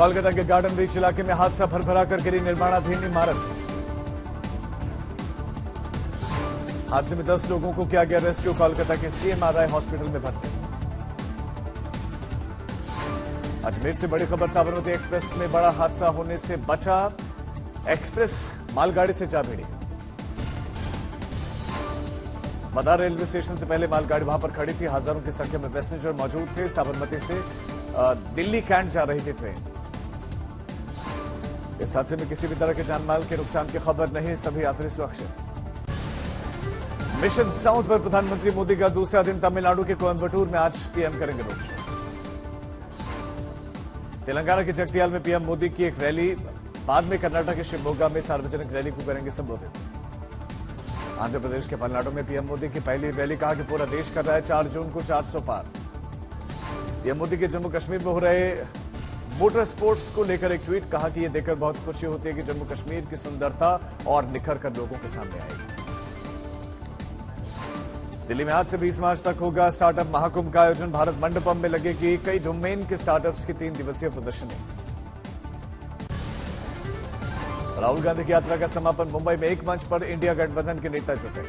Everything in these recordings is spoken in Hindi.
कोलकाता के गार्डन रीच इलाके में हादसा, भरभरा कर गिरी निर्माणाधीन इमारत। हादसे में 10 लोगों को किया गया रेस्क्यू। कोलकाता के CMRI हॉस्पिटल में भर्ती। अजमेर से बड़ी खबर, साबरमती एक्सप्रेस में बड़ा हादसा होने से बचा एक्सप्रेस, मालगाड़ी से जा भिड़ी। मदार रेलवे स्टेशन से पहले मालगाड़ी वहां पर खड़ी थी। हजारों की संख्या में पैसेंजर मौजूद थे। साबरमती से दिल्ली कैंट जा रही थी ट्रेन। इस हादसे में किसी भी तरह के जानमाल के नुकसान की खबर नहीं, सभी यात्री सुरक्षित। मिशन साउथ पर प्रधानमंत्री मोदी का दूसरा दिन। तमिलनाडु के कोयंबटूर में आज पीएम करेंगे रोड शो। तेलंगाना के जगतियाल में पीएम मोदी की एक रैली, बाद में कर्नाटक के शिवमोगा में सार्वजनिक रैली को करेंगे संबोधित। आंध्र प्रदेश के पलनाडु में पीएम मोदी की पहली रैली, कहा कि पूरा देश कर रहा है 4 जून को 400 पार। पीएम मोदी के जम्मू कश्मीर में हो रहे मोटर स्पोर्ट्स को लेकर एक ट्वीट, कहा कि यह देखकर बहुत खुशी होती है कि जम्मू कश्मीर की सुंदरता और निखर कर लोगों के सामने आएगी। दिल्ली में आज से 20 मार्च तक होगा स्टार्टअप महाकुंभ का आयोजन। भारत मंडपम में लगेगी कई डोमेन के स्टार्टअप्स की 3 दिवसीय प्रदर्शनी। राहुल गांधी की यात्रा का समापन मुंबई में एक मंच पर इंडिया गठबंधन के नेता जुटे।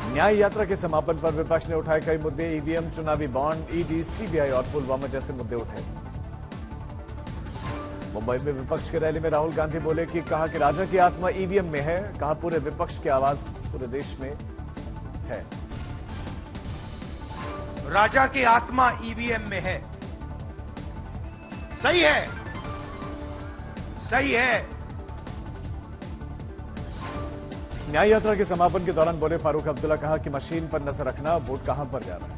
न्याय यात्रा के समापन पर विपक्ष ने उठाए कई मुद्दे। ईवीएम, चुनावी बॉन्ड, ईडी, सीबीआई और पुलवामा जैसे मुद्दे उठे। मुंबई में विपक्ष की रैली में राहुल गांधी बोले कि कहा कि राजा की आत्मा ईवीएम में है। कहा पूरे विपक्ष की आवाज पूरे देश में है। राजा की आत्मा ईवीएम में है। सही है, सही है। न्याय यात्रा के समापन के दौरान बोले फारूक अब्दुल्ला, कहा कि मशीन पर नजर रखना, वोट कहां पर जा रहा है।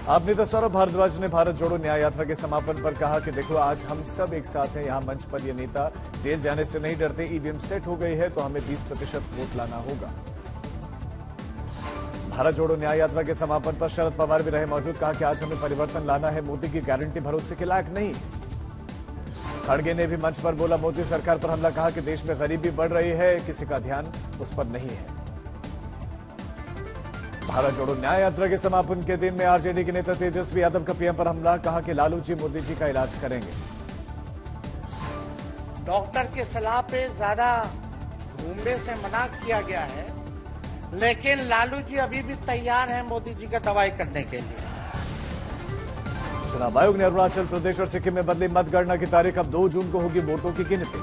आप नेता सौरभ भारद्वाज ने भारत जोड़ो न्याय यात्रा के समापन पर कहा कि देखो आज हम सब एक साथ हैं। यहां मंच पर ये नेता जेल जाने से नहीं डरते। ईवीएम सेट हो गई है तो हमें 20% वोट लाना होगा। भारत जोड़ो न्याय यात्रा के समापन पर शरद पवार भी रहे मौजूद। कहा कि आज हमें परिवर्तन लाना है, मोदी की गारंटी भरोसे के लायक नहीं। खड़गे ने भी मंच पर बोला मोदी सरकार पर हमला। कहा कि देश में गरीबी बढ़ रही है, किसी का ध्यान उस पर नहीं है। भारत जोड़ो न्याय यात्रा के समापन के दिन में आरजेडी के नेता तेजस्वी यादव का पीएम पर हमला। कहा कि लालू जी मोदी जी का इलाज करेंगे। डॉक्टर की सलाह पे ज्यादा घूमने से मना किया गया है, लेकिन लालू जी अभी भी तैयार हैं मोदी जी का दवाई करने के लिए। चुनाव आयोग ने अरुणाचल प्रदेश और सिक्किम में बदली मतगणना की तारीख। अब 2 जून को होगी वोटों की गिनती।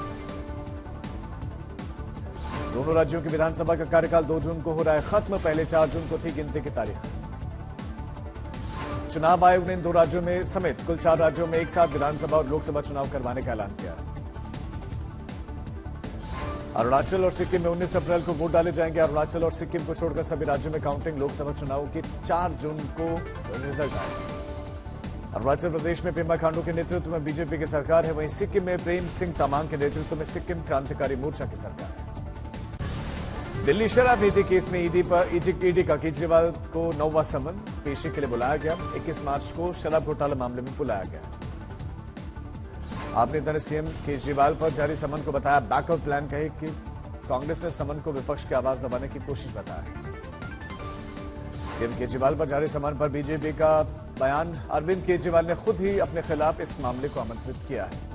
दोनों राज्यों की विधानसभा का कार्यकाल 2 जून को हो रहा है खत्म। पहले 4 जून को थी गिनती की तारीख। चुनाव आयोग ने इन 2 राज्यों में समेत कुल 4 राज्यों में एक साथ विधानसभा और लोकसभा चुनाव करवाने का ऐलान किया। अरुणाचल और सिक्किम में 19 अप्रैल को वोट डाले जाएंगे। अरुणाचल और सिक्किम को छोड़कर सभी राज्यों में काउंटिंग लोकसभा चुनाव की 4 जून को रिजल्ट आएगा। अरुणाचल प्रदेश में पेमा खांडू के नेतृत्व में बीजेपी की सरकार है। वहीं सिक्किम में प्रेम सिंह तमांग के नेतृत्व में सिक्किम क्रांतिकारी मोर्चा की सरकार है। दिल्ली शराब नीति केस में ईडी का केजरीवाल को 9वां समन पेशी के लिए बुलाया गया। 21 मार्च को शराब घोटाला मामले में बुलाया गया। आप नेता ने सीएम केजरीवाल पर जारी समन को बताया बैकअप प्लान। कहे कि कांग्रेस ने समन को विपक्ष की आवाज दबाने की कोशिश बताया। सीएम केजरीवाल पर जारी समन पर बीजेपी का बयान। अरविंद केजरीवाल ने खुद ही अपने खिलाफ इस मामले को आमंत्रित किया है।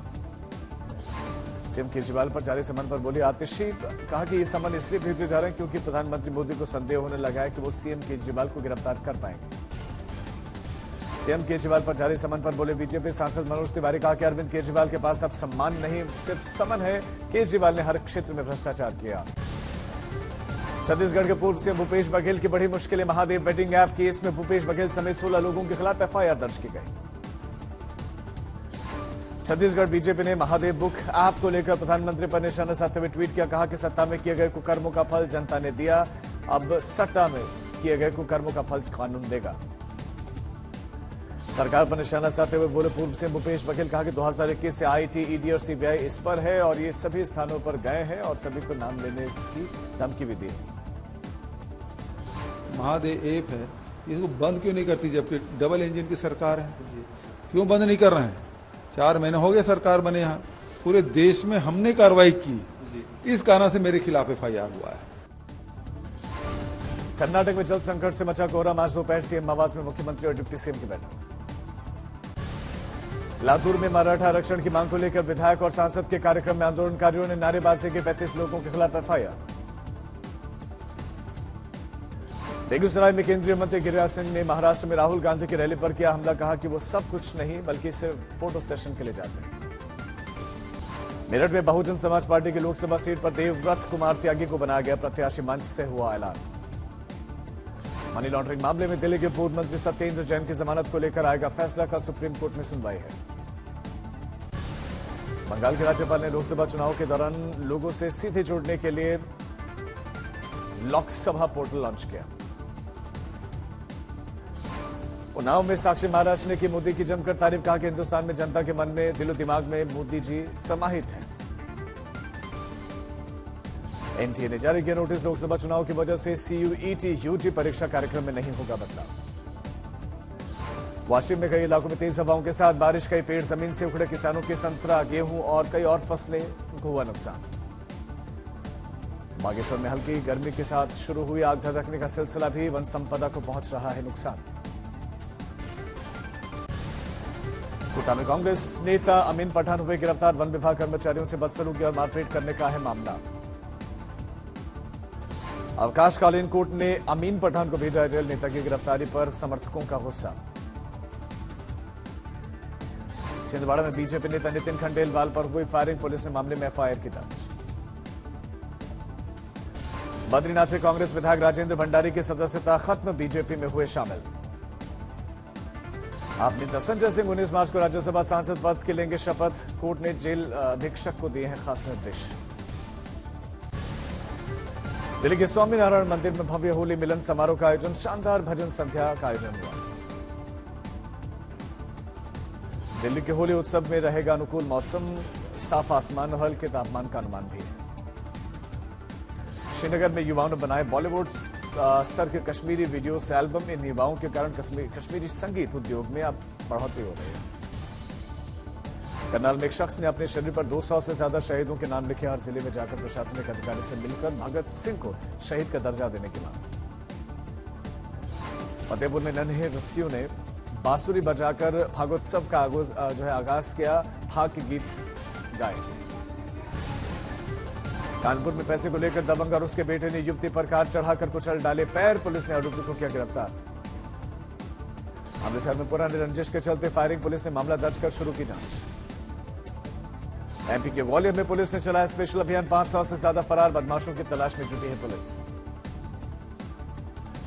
सीएम केजरीवाल पर जारी समन पर बोली आतिशी। कहा कि ये समन इसलिए भेजे जा रहे हैं क्योंकि प्रधानमंत्री मोदी को संदेह होने लगा है कि वो सीएम केजरीवाल को गिरफ्तार कर पाएंगे। सीएम केजरीवाल पर जारी समन पर बोले बीजेपी सांसद मनोज तिवारी। कहा कि अरविंद केजरीवाल के पास अब सम्मान नहीं सिर्फ समन है। केजरीवाल ने हर क्षेत्र में भ्रष्टाचार किया। छत्तीसगढ़ के पूर्व सीएम भूपेश बघेल की बड़ी मुश्किलें। महादेव बेटिंग ऐप केस में भूपेश बघेल समेत 16 लोगों के खिलाफ एफआईआर दर्ज की गई। छत्तीसगढ़ बीजेपी ने महादेव बुक ऐप को लेकर प्रधानमंत्री पर निशाना साधते हुए ट्वीट किया। कहा कि सत्ता में किए गए कुकर्मों का फल जनता ने दिया, अब सत्ता में किए गए कुकर्मों का फल कानून देगा। सरकार पर निशाना साधते हुए बोले पूर्व सीएम भूपेश बघेल। कहा कि 2021 से आईटी, ईडी और सीबीआई इस पर है और ये सभी स्थानों पर गए हैं और सभी को नाम लेने की धमकी भी दी है। महादेव ऐप है, इसको बंद क्यों नहीं करती जबकि डबल इंजन की सरकार है? क्यों बंद नहीं कर रहे हैं? 4 महीने हो गए सरकार बने यहाँ, पूरे देश में हमने कार्रवाई की, इस कारण से मेरे खिलाफ एफआईआर हुआ है। कर्नाटक में जल संकट से मचा कोहराम। आज दोपहर सीएम आवास में मुख्यमंत्री और डिप्टी सीएम की बैठक। लातूर में मराठा आरक्षण की मांग को लेकर विधायक और सांसद के कार्यक्रम में आंदोलनकारियों ने नारेबाजी के 35 लोगों के खिलाफ एफआईआर। बेगूसराय में केंद्रीय मंत्री गिरिराज सिंह ने महाराष्ट्र में राहुल गांधी की रैली पर किया हमला। कहा कि वो सब कुछ नहीं बल्कि सिर्फ फोटो सेशन के लिए जाते हैं। मेरठ में बहुजन समाज पार्टी की लोकसभा सीट पर देवव्रत कुमार त्यागी को बनाया गया प्रत्याशी। मंच से हुआ ऐलान। मनी लॉन्ड्रिंग मामले में दिल्ली के पूर्व मंत्री सत्येंद्र जैन की जमानत को लेकर आएगा फैसला। का सुप्रीम कोर्ट में सुनवाई है। बंगाल के राज्यपाल ने लोकसभा चुनाव के दौरान लोगों से सीधे जुड़ने के लिए लोकसभा पोर्टल लॉन्च किया। उन्नाव में साक्षी महाराज ने की मोदी की जमकर तारीफ। कहा कि हिंदुस्तान में जनता के मन में दिलो दिमाग में मोदी जी समाहित हैं। एनटीए ने जारी किया नोटिस। लोकसभा चुनाव की वजह से सीयूईटी यूटी परीक्षा कार्यक्रम में नहीं होगा बदलाव। वाशिम में कई इलाकों में तेज हवाओं के साथ बारिश। कई पेड़ जमीन से उखड़े। किसानों के संतरा, गेहूं और कई और फसलें को हुआ नुकसान। बागेश्वर में हल्की गर्मी के साथ शुरू हुई आग धधकने का सिलसिला भी। वन संपदा को पहुंच रहा है नुकसान। कोटा में कांग्रेस नेता अमीन पठान हुए गिरफ्तार। वन विभाग कर्मचारियों से बदसलूकी और मारपीट करने का है मामला। अवकाशकालीन कोर्ट ने अमीन पठान को भेजा जेल। नेता की गिरफ्तारी पर समर्थकों का गुस्सा। छिंदवाड़ा में बीजेपी नेता नितिन खंडेलवाल पर हुई फायरिंग। पुलिस ने मामले में एफआईआर की दर्ज। बद्रीनाथ में कांग्रेस विधायक राजेंद्र भंडारी की सदस्यता खत्म। बीजेपी में हुए शामिल। आप नेता संजय सिंह 19 मार्च को राज्यसभा सांसद पद के लेंगे शपथ। कोर्ट ने जेल अधीक्षक को दिए हैं खास निर्देश। दिल्ली के स्वामीनारायण मंदिर में भव्य होली मिलन समारोह का आयोजन। शानदार भजन संध्या का आयोजन हुआ। दिल्ली के होली उत्सव में रहेगा अनुकूल मौसम। साफ आसमान और हल्के तापमान का अनुमान भी है। श्रीनगर में युवाओं ने बनाए बॉलीवुड स्तर के कश्मीरी वीडियोस एल्बम। इन युवाओं के कारण कश्मीरी संगीत उद्योग में अब बढ़ोतरी हो रही है। करनाल में एक शख्स ने अपने शरीर पर 200 से ज्यादा शहीदों के नाम लिखे। हर जिले में जाकर प्रशासनिक अधिकारी से मिलकर भगत सिंह को शहीद का दर्जा देने की मांग। फतेहपुर में नन्हे रस्सियों ने बांसुरी बजाकर फागोत्सव का आगाज किया। फाग के गीत गाए। कानपुर में पैसे को लेकर दबंग और उसके बेटे ने युवती पर कार चढ़ाकर कुचल डाले पैर। पुलिस ने आरोपी को किया गिरफ्तार। अमृतसर में पुरानी रंजिश के चलते फायरिंग। पुलिस ने मामला दर्ज कर शुरू की जांच। एमपी के ग्वालियर में पुलिस ने चलाया स्पेशल अभियान। 500 से ज्यादा फरार बदमाशों की तलाश में जुटी है पुलिस।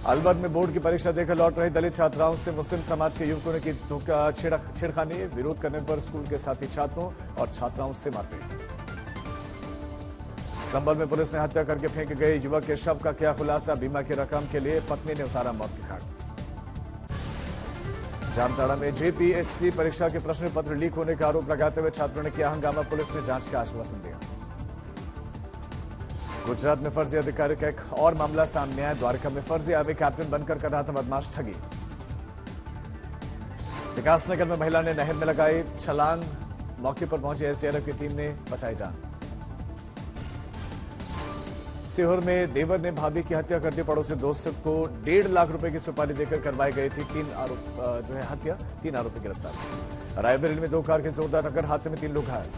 अलवर में बोर्ड की परीक्षा देकर लौट रही दलित छात्राओं से मुस्लिम समाज के युवकों ने की छेड़खानी। विरोध करने पर स्कूल के साथी छात्रों और छात्राओं से मारपीट। संभल में पुलिस ने हत्या करके फेंके गए युवक के शव का किया खुलासा। बीमा की रकम के लिए पत्नी ने उतारा मौत की घाट। जामताड़ा में जेपीएससी परीक्षा के प्रश्न पत्र लीक होने का आरोप लगाते हुए छात्रों ने किया हंगामा। पुलिस ने जांच का आश्वासन दिया। गुजरात में फर्जी अधिकारी का एक और मामला सामने आया। द्वारका में फर्जी आर्मी कैप्टन बनकर कर रहा था बदमाश ठगी। विकासनगर में महिला ने नहर में लगाई छलांग। मौके पर पहुंची एसडीआरएफ की टीम ने बचाई जान। सीहोर में देवर ने भाभी की हत्या कर दी। पड़ोसी दोस्त को 1.5 लाख रुपए की सुपारी देकर करवाई गई थी हत्या। 3 आरोपी गिरफ्तार। रायबरेली में 2 कार के जोरदार टक्कर। हादसे में 3 लोग घायल।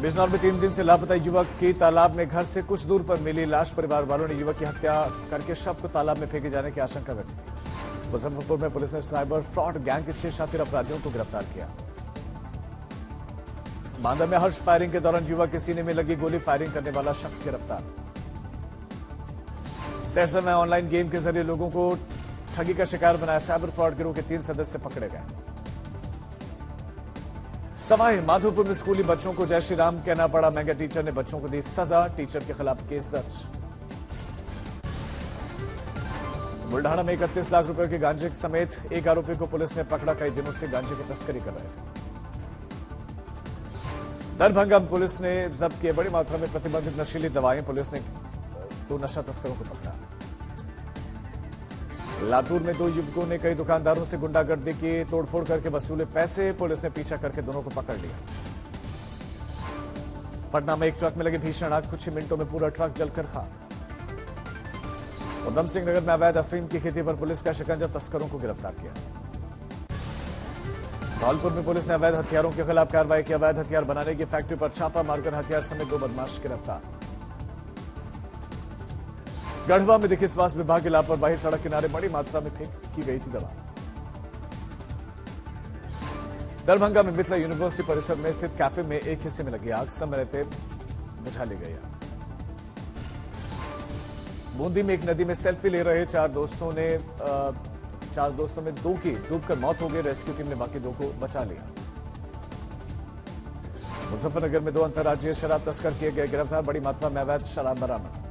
बिजनौर में 3 दिन से लापता युवक की तालाब में घर से कुछ दूर पर मिली लाश। परिवार वालों ने युवक की हत्या करके शव को तालाब में फेंके जाने की आशंका व्यक्त की। मुजफ्फरपुर में पुलिस ने साइबर फ्रॉड गैंग के 6 शातिर अपराधियों को गिरफ्तार किया। बांदा में हर्ष फायरिंग के दौरान युवक के सीने में लगी गोली। फायरिंग करने वाला शख्स गिरफ्तार। सहरसा में ऑनलाइन गेम के जरिए लोगों को ठगी का शिकार बनाया। साइबर फ्रॉड गिरोह के 3 सदस्य पकड़े गए। सवाई माधोपुर में स्कूली बच्चों को जय श्री राम कहना पड़ा। महंगा टीचर ने बच्चों को दी सजा। टीचर के खिलाफ केस दर्ज। बुल्ढाना में 31 लाख रुपए के गांजे समेत एक आरोपी को पुलिस ने पकड़ा। कई दिनों से गांजे की तस्करी कर रहे थे। दरभंगा में पुलिस ने जब्त किए बड़ी मात्रा में प्रतिबंधित नशीली दवाएं। पुलिस ने 2 नशा तस्करों को पकड़ा। लातूर में 2 युवकों ने कई दुकानदारों से गुंडागर्दी की। तोड़फोड़ करके वसूले पैसे। पुलिस ने पीछा करके दोनों को पकड़ लिया। पटना में एक ट्रक में लगी भीषण आग, कुछ ही मिनटों में पूरा ट्रक जलकर खाक। उधम सिंह नगर में अवैध अफीम की खेती पर पुलिस का शिकंजा, तस्करों को गिरफ्तार किया। धौलपुर में पुलिस ने अवैध हथियारों के खिलाफ कार्रवाई की, अवैध हथियार बनाने की फैक्ट्री पर छापा मारकर हथियार समेत 2 बदमाश गिरफ्तार। गढ़वा में दिखी स्वास्थ्य विभाग की लापरवाही, सड़क किनारे बड़ी मात्रा में फेंक की गई थी दवा। दरभंगा में मिथिला यूनिवर्सिटी परिसर में स्थित कैफे में एक हिस्से में लगी आग, समय रहते बुझा ली गई आग। बूंदी में एक नदी में सेल्फी ले रहे चार दोस्तों में 2 की डूबकर मौत हो गई, रेस्क्यू टीम ने बाकी 2 को बचा लिया। मुजफ्फरनगर में 2 अंतर्राज्यीय शराब तस्कर किए गए गिरफ्तार, बड़ी मात्रा में अवैध शराब बरामद।